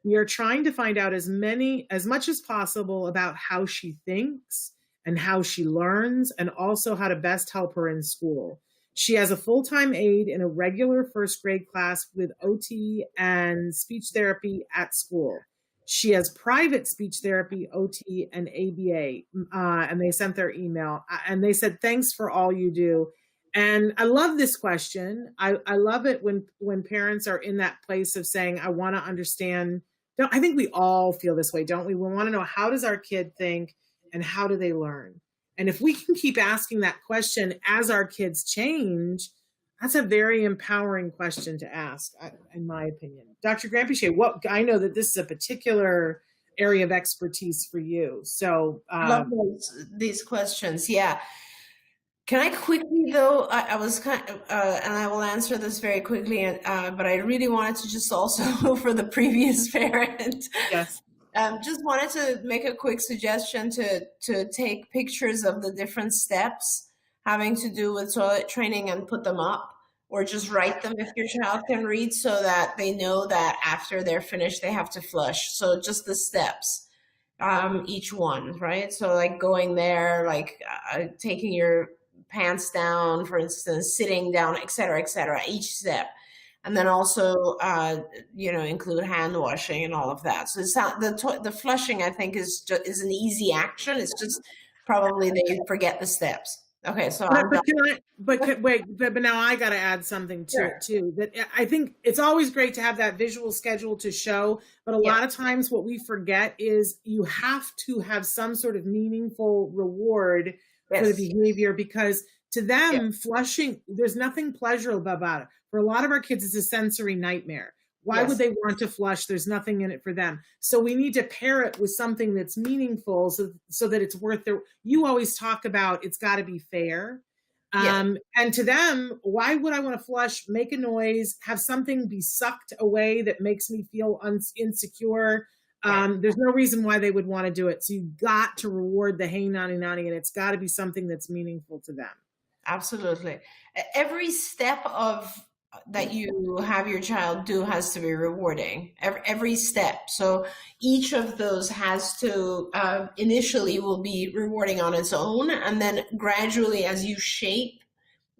We are trying to find out as much as possible about how she thinks and how she learns, and also how to best help her in school. She has a full-time aide in a regular first grade class with OT and speech therapy at school. She has private speech therapy, OT, and ABA, and they sent their email, and they said, thanks for all you do. And I love this question. I love it when parents are in that place of saying, I want to understand. I think we all feel this way, don't we? We want to know, how does our kid think and how do they learn? And if we can keep asking that question as our kids change, that's a very empowering question to ask, in my opinion. Dr. Granpeesheh, I know that this is a particular area of expertise for you. So love these questions. Yeah. Can I quickly, though, I was kind of, and I will answer this very quickly, but I really wanted to just also, for the previous parent, yes, just wanted to make a quick suggestion to take pictures of the different steps having to do with toilet training and put them up, or just write them if your child can read, so that they know that after they're finished, they have to flush. So just the steps, each one, right? So like going there, like taking your pants down, for instance, sitting down, et cetera, each step. And then also, include hand washing and all of that. So it's not, the flushing, I think, is an easy action. It's just probably they forget the steps. Okay, so but now I got to add something to it too. That I think it's always great to have that visual schedule to show, but a lot of times what we forget is you have to have some sort of meaningful reward for the behavior, because to them, flushing, there's nothing pleasurable about it. For a lot of our kids, it's a sensory nightmare. Why would they want to flush? There's nothing in it for them. So we need to pair it with something that's meaningful, so that it's worth it. You always talk about it's got to be fair. And to them, why would I want to flush, make a noise, have something be sucked away that makes me feel insecure? There's no reason why they would want to do it. So you've got to reward the hey nani nani, and it's got to be something that's meaningful to them. Absolutely. Every step that you have your child do has to be rewarding. Every step. So each of those has to, initially will be rewarding on its own. And then gradually, as you shape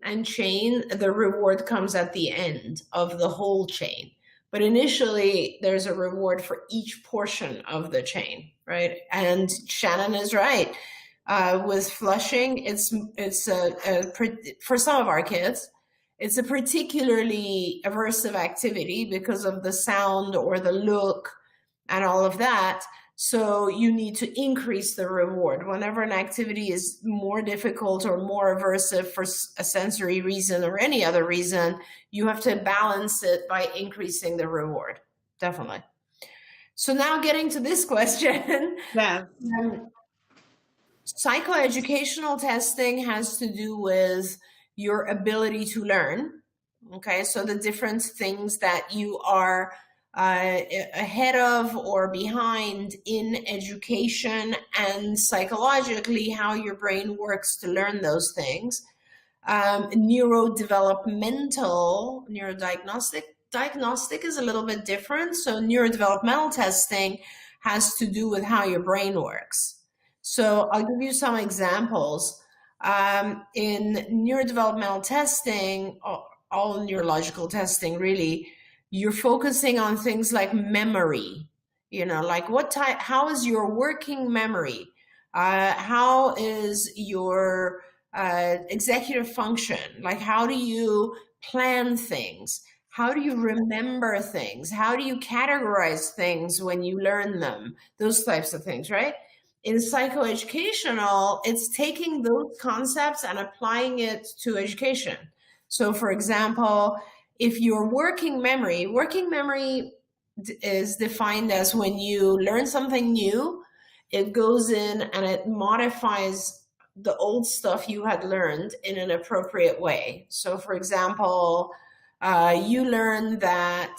and chain, the reward comes at the end of the whole chain. But initially, there's a reward for each portion of the chain, right? And Shannon is right. With flushing, it's for some of our kids, it's a particularly aversive activity because of the sound or the look and all of that. So you need to increase the reward. Whenever an activity is more difficult or more aversive for a sensory reason or any other reason, you have to balance it by increasing the reward. Definitely. So now getting to this question. Yeah. Psychoeducational testing has to do with your ability to learn. Okay, so the different things that you are ahead of or behind in education, and psychologically how your brain works to learn those things. Diagnostic is a little bit different. So neurodevelopmental testing has to do with how your brain works. So I'll give you some examples. In neurodevelopmental testing, all neurological testing really, you're focusing on things like memory, like how is your working memory? How is your executive function? Like, how do you plan things? How do you remember things? How do you categorize things when you learn them? Those types of things, right? In psychoeducational, it's taking those concepts and applying it to education. So for example, if your working memory is defined as when you learn something new, it goes in and it modifies the old stuff you had learned in an appropriate way. So for example, you learn that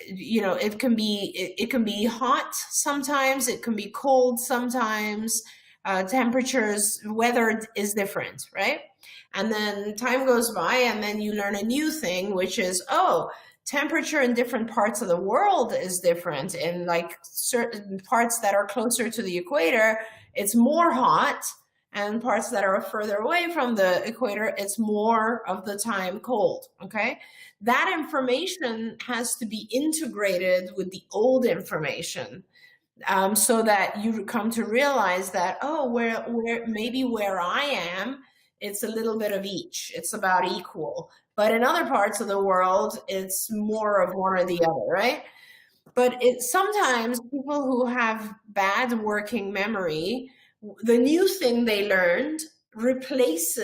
it can be hot sometimes, it can be cold sometimes, temperatures, weather is different, right? And then time goes by and then you learn a new thing, which is, temperature in different parts of the world is different. In like certain parts that are closer to the equator, it's more hot, and parts that are further away from the equator, it's more of the time cold, okay? That information has to be integrated with the old information, so that you come to realize that, where I am, it's a little bit of each. It's about equal. But in other parts of the world, it's more of one or the other, right? But sometimes people who have bad working memory, the new thing they learned eliminates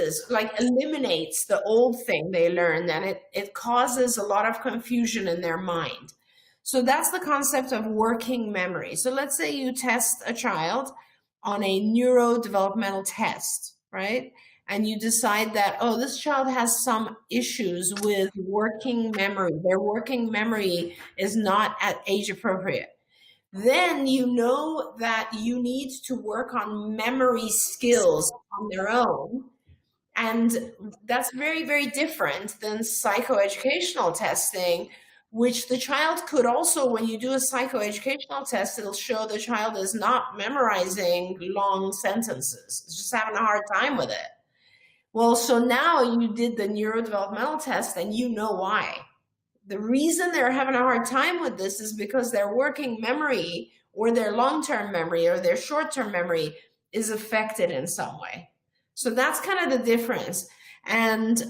the old thing they learned, and it causes a lot of confusion in their mind. So that's the concept of working memory. So let's say you test a child on a neurodevelopmental test, right? And you decide that, this child has some issues with working memory. Their working memory is not at age appropriate. Then you know that you need to work on memory skills on their own. And that's very, very different than psychoeducational testing, which the child could also, when you do a psychoeducational test, it'll show the child is not memorizing long sentences. It's just having a hard time with it. Well, so now you did the neurodevelopmental test and you know why. The reason they're having a hard time with this is because their working memory or their long-term memory or their short-term memory is affected in some way. So that's kind of the difference. And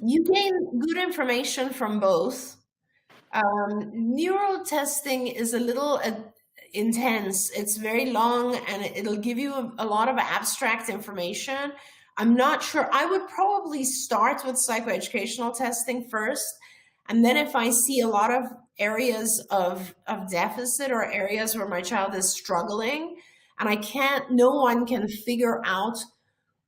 you gain good information from both. Neuro testing is a little intense. It's very long and it'll give you a lot of abstract information. I'm not sure. I would probably start with psychoeducational testing first. And then if I see a lot of areas of deficit or areas where my child is struggling and no one can figure out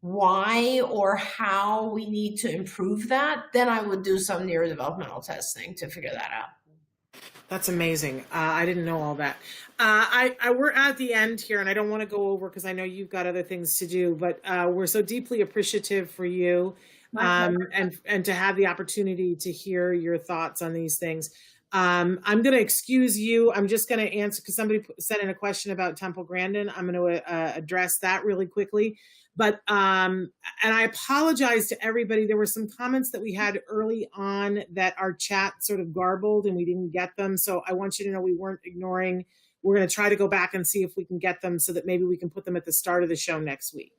why or how we need to improve that, then I would do some neurodevelopmental testing to figure that out. That's amazing. I didn't know all that. We're at the end here, and I don't want to go over because I know you've got other things to do, but we're so deeply appreciative for you and to have the opportunity to hear your thoughts on these things. I'm going to excuse you. I'm just going to answer because somebody sent in a question about Temple Grandin. I'm going to address that really quickly. But, and I apologize to everybody. There were some comments that we had early on that our chat sort of garbled and we didn't get them. So I want you to know we weren't ignoring. We're going to try to go back and see if we can get them so that maybe we can put them at the start of the show next week.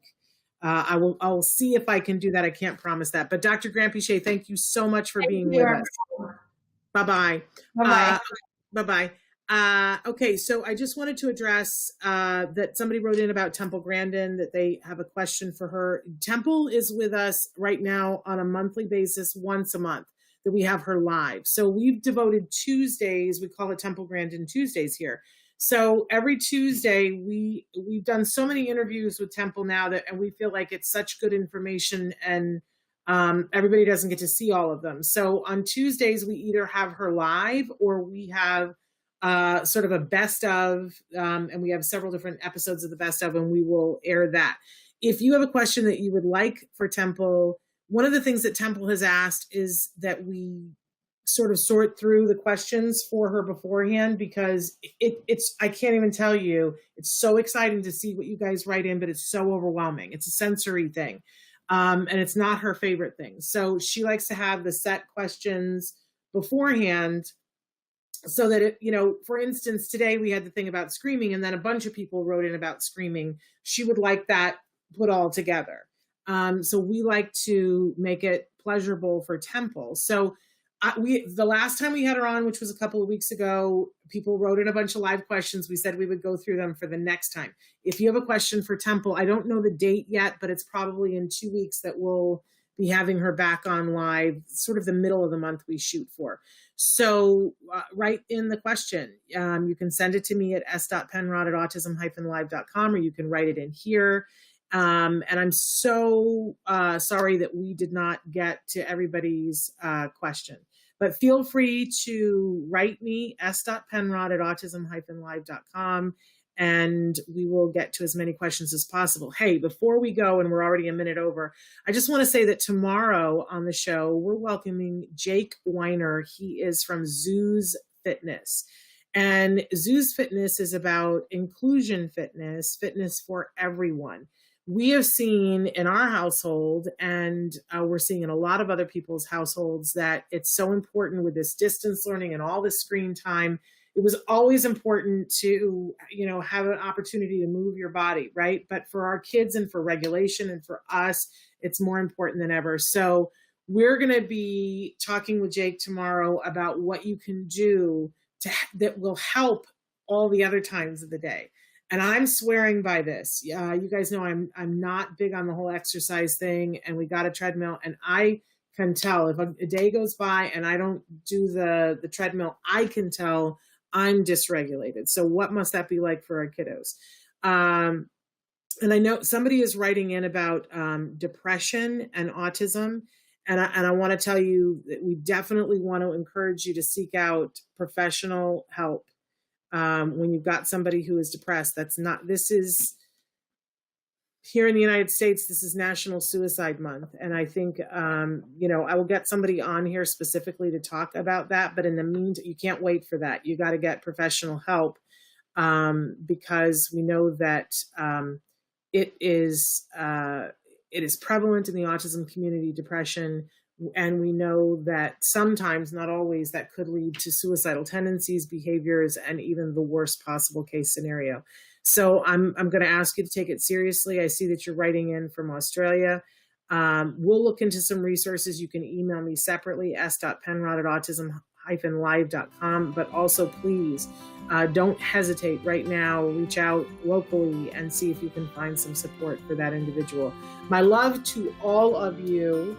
I'll see if I can do that. I can't promise that. But Dr. Grant-Pichet, thank you so much for being with us. Bye-bye. Bye-bye. Bye-bye. Okay, so I just wanted to address that somebody wrote in about Temple Grandin, that they have a question for her. Temple is with us right now on a monthly basis, once a month, that we have her live. So we've devoted Tuesdays, we call it Temple Grandin Tuesdays here. So every Tuesday, we've done so many interviews with Temple now and we feel like it's such good information and everybody doesn't get to see all of them. So on Tuesdays, we either have her live or we have sort of a best of, and we have several different episodes of the best of, and we will air that. If you have a question that you would like for Temple, one of the things that Temple has asked is that we sort of sort through the questions for her beforehand, because it's, I can't even tell you, it's so exciting to see what you guys write in, but it's so overwhelming. It's a sensory thing. And it's not her favorite thing. So she likes to have the set questions beforehand so that it, for instance, today we had the thing about screaming and then a bunch of people wrote in about screaming. She would like that put all together. So we like to make it pleasurable for Temple. So The last time we had her on, which was a couple of weeks ago, people wrote in a bunch of live questions. We said we would go through them for the next time. If you have a question for Temple, I don't know the date yet, but it's probably in 2 weeks that we'll be having her back on live, sort of the middle of the month we shoot for. So write in the question. You can send it to me at s.penrod@autism-live.com, or you can write it in here. And I'm so sorry that we did not get to everybody's question. But feel free to write me, s.penrod@autism-live.com, and we will get to as many questions as possible. Hey, before we go, and we're already a minute over, I just want to say that tomorrow on the show, we're welcoming Jake Weiner. He is from Zoos Fitness. And Zoos Fitness is about inclusion fitness, fitness for everyone. We have seen in our household, and we're seeing in a lot of other people's households, that it's so important with this distance learning and all this screen time. It was always important to, have an opportunity to move your body, right? But for our kids and for regulation and for us, it's more important than ever. So we're going to be talking with Jake tomorrow about what you can do that will help all the other times of the day. And I'm swearing by this. You guys know I'm not big on the whole exercise thing, and we got a treadmill, and I can tell if a day goes by and I don't do the treadmill, I can tell I'm dysregulated. So what must that be like for our kiddos? And I know somebody is writing in about depression and autism. And I want to tell you that we definitely want to encourage you to seek out professional help. When you've got somebody who is depressed. This is, here in the United States, this is National Suicide Month. And I think, I will get somebody on here specifically to talk about that. But in the meantime, you can't wait for that. You got to get professional help because we know that it is prevalent in the autism community, depression. And we know that sometimes, not always, that could lead to suicidal tendencies, behaviors, and even the worst possible case scenario. So I'm going to ask you to take it seriously. I see that you're writing in from Australia. We'll look into some resources. You can email me separately, s.penrod@autism-live.com. But also, please, don't hesitate right now. Reach out locally and see if you can find some support for that individual. My love to all of you.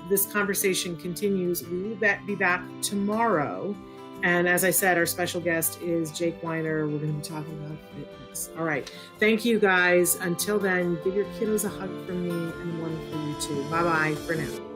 This conversation continues. We will be back tomorrow. And as I said, our special guest is Jake Weiner. We're going to be talking about fitness. All right. Thank you, guys. Until then, give your kiddos a hug from me and one for you too. Bye-bye for now.